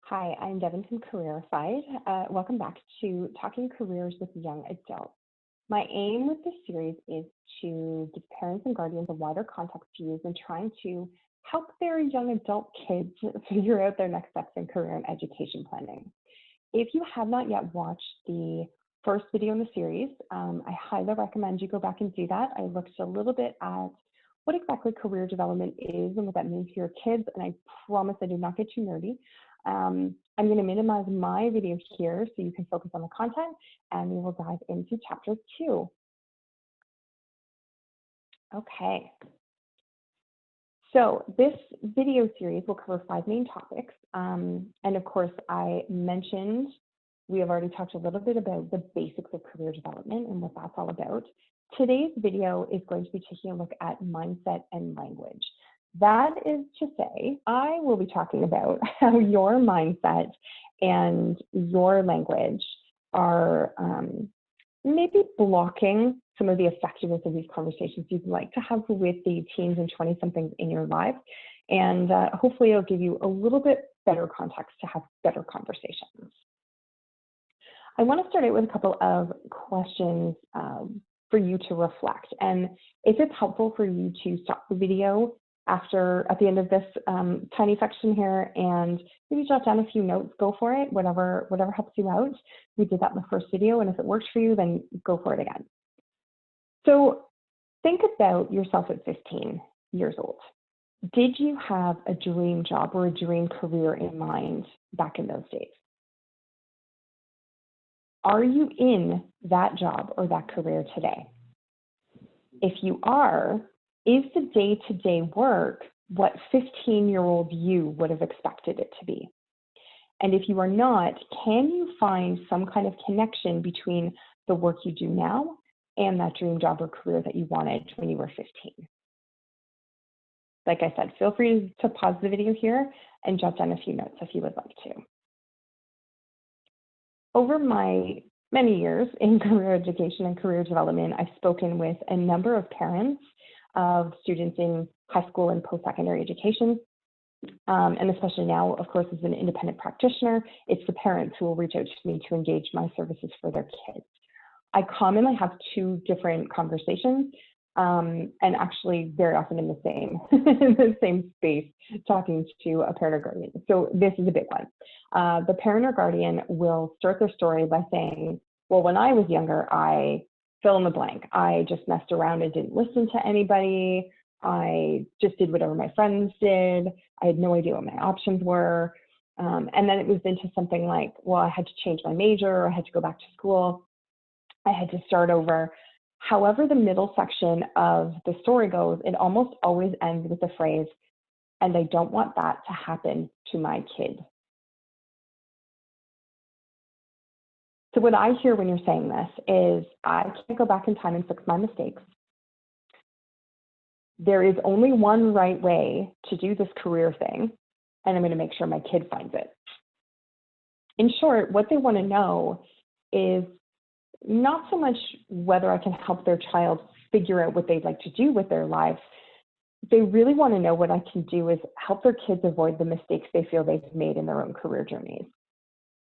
Hi, I'm Devin from Careerified. Welcome back to Talking Careers with Young Adults. My aim with this series is to give parents and guardians a wider context to use in trying to help their young adult kids figure out their next steps in career and education planning. If you have not yet watched the first video in the series, I highly recommend you go back and do that. I looked a little bit at what exactly career development is and what that means for your kids, and I promise I did not get too nerdy. I'm going to minimize my video here so you can focus on the content, and we will dive into chapter 2. Okay. So this video series will cover 5 main topics. And of course, I mentioned we have already talked a little bit about the basics of career development and what that's all about. Today's video is going to be taking a look at mindset and language. That is to say, I will be talking about how your mindset and your language are maybe blocking some of the effectiveness of these conversations you'd like to have with the teens and 20-somethings in your life. And hopefully it'll give you a little bit better context to have better conversations. I want to start out with a couple of questions for you to reflect. And if it's helpful for you to stop the video at the end of this tiny section here and maybe jot down a few notes, go for it, whatever helps you out. We did that in the first video, and if it works for you, then go for it again. So think about yourself at 15 years old. Did you have a dream job or a dream career in mind back in those days? Are you in that job or that career today? If you are, is the day-to-day work what 15-year-old you would have expected it to be? And if you are not, can you find some kind of connection between the work you do now and that dream job or career that you wanted when you were 15? Like I said, feel free to pause the video here and jot down a few notes if you would like to. Over my many years in career education and career development, I've spoken with a number of parents of students in high school and post-secondary education. And especially now, of course, as an independent practitioner, it's the parents who will reach out to me to engage my services for their kids. I commonly have 2 different conversations, and actually very often in the same space, talking to a parent or guardian. So this is a big one. The parent or guardian will start their story by saying, well, when I was younger, I fill in the blank. I just messed around and didn't listen to anybody. I just did whatever my friends did. I had no idea what my options were. And then it was into something like, well, I had to change my major. I had to go back to school. I had to start over. However, the middle section of the story goes, it almost always ends with the phrase, and I don't want that to happen to my kid. So what I hear when you're saying this is, I can't go back in time and fix my mistakes. There is only one right way to do this career thing, and I'm going to make sure my kid finds it. In short, what they want to know is not so much whether I can help their child figure out what they'd like to do with their lives. They really want to know what I can do is help their kids avoid the mistakes they feel they've made in their own career journeys.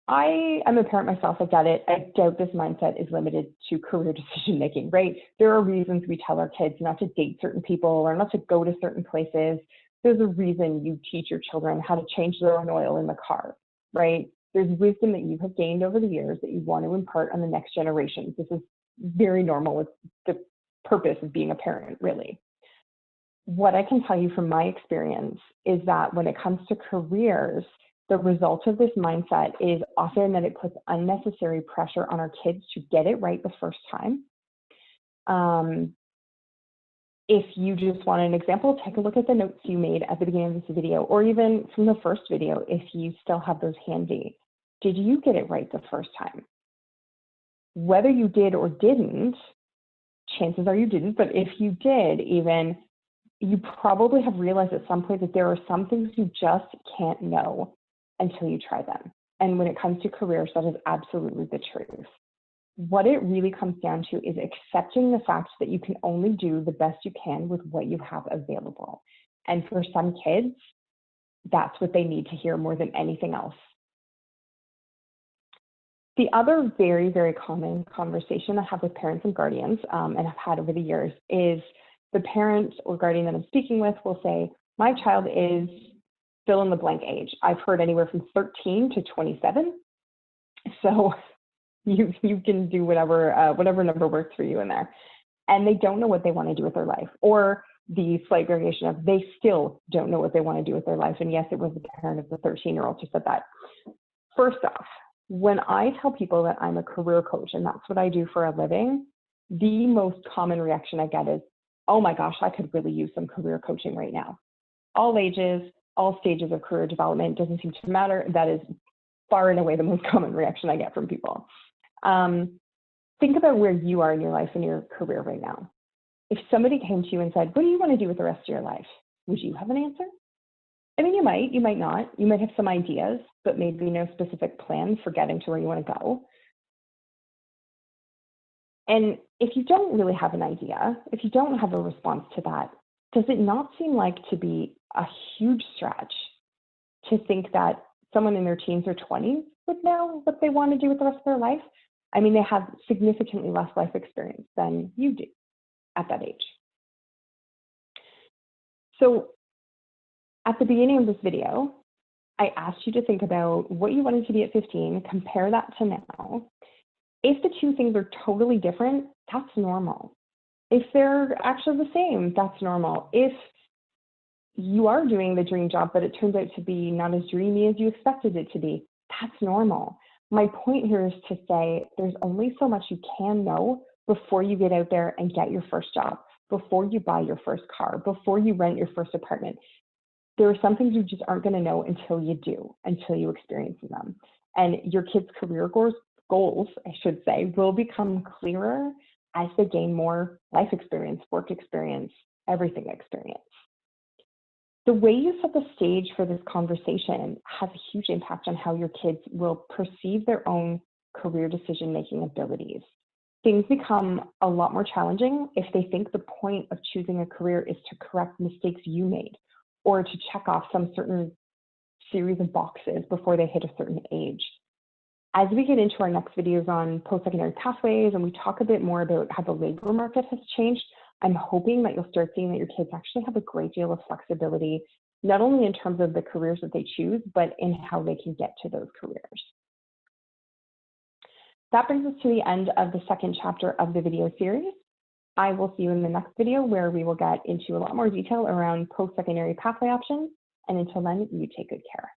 I am a parent myself, I get it. I doubt this mindset is limited to career decision making, right? There are reasons we tell our kids not to date certain people or not to go to certain places. There's a reason you teach your children how to change their own oil in the car, right? There's wisdom that you have gained over the years that you want to impart on the next generation. This is very normal. It's the purpose of being a parent, really. What I can tell you from my experience is that when it comes to careers, the result of this mindset is often that it puts unnecessary pressure on our kids to get it right the first time. If you just want an example, take a look at the notes you made at the beginning of this video, or even from the first video, if you still have those handy. Did you get it right the first time? Whether you did or didn't, chances are you didn't, but if you did even, you probably have realized at some point that there are some things you just can't know until you try them. And when it comes to careers, that is absolutely the truth. What it really comes down to is accepting the fact that you can only do the best you can with what you have available. And for some kids, that's what they need to hear more than anything else The other very, very common conversation I have with parents and guardians, and I've had over the years, is the parent or guardian that I'm speaking with will say, my child is fill in the blank age. I've heard anywhere from 13 to 27. So you can do whatever number works for you in there. And they don't know what they want to do with their life. Or the slight variation of they still don't know what they want to do with their life. And yes, it was the parent of the 13-year-old who said that. First off, when I tell people that I'm a career coach and that's what I do for a living, the most common reaction I get is, oh my gosh, I could really use some career coaching right now. All ages, all stages of career development, doesn't seem to matter. That is far and away the most common reaction I get from people. Think about where you are in your life and your career right now. If somebody came to you and said, what do you want to do with the rest of your life? Would you have an answer? I mean, you might not. You might have some ideas, but maybe no specific plan for getting to where you want to go. And if you don't really have an idea, if you don't have a response to that, does it not seem like to be a huge stretch to think that someone in their teens or 20s would know what they want to do with the rest of their life? I mean, they have significantly less life experience than you do at that age. So at the beginning of this video, I asked you to think about what you wanted to be at 15, compare that to now. If the two things are totally different, that's normal. If they're actually the same, that's normal. If you are doing the dream job, but it turns out to be not as dreamy as you expected it to be, that's normal. My point here is to say there's only so much you can know before you get out there and get your first job, before you buy your first car, before you rent your first apartment. There are some things you just aren't going to know until you do, until you experience them. And your kids' career goals, I should say, will become clearer as they gain more life experience, work experience, everything experience. The way you set the stage for this conversation has a huge impact on how your kids will perceive their own career decision-making abilities. Things become a lot more challenging if they think the point of choosing a career is to correct mistakes you made or to check off some certain series of boxes before they hit a certain age. As we get into our next videos on post-secondary pathways and we talk a bit more about how the labor market has changed, I'm hoping that you'll start seeing that your kids actually have a great deal of flexibility, not only in terms of the careers that they choose, but in how they can get to those careers. That brings us to the end of the second chapter of the video series. I will see you in the next video where we will get into a lot more detail around post-secondary pathway options. And until then, you take good care.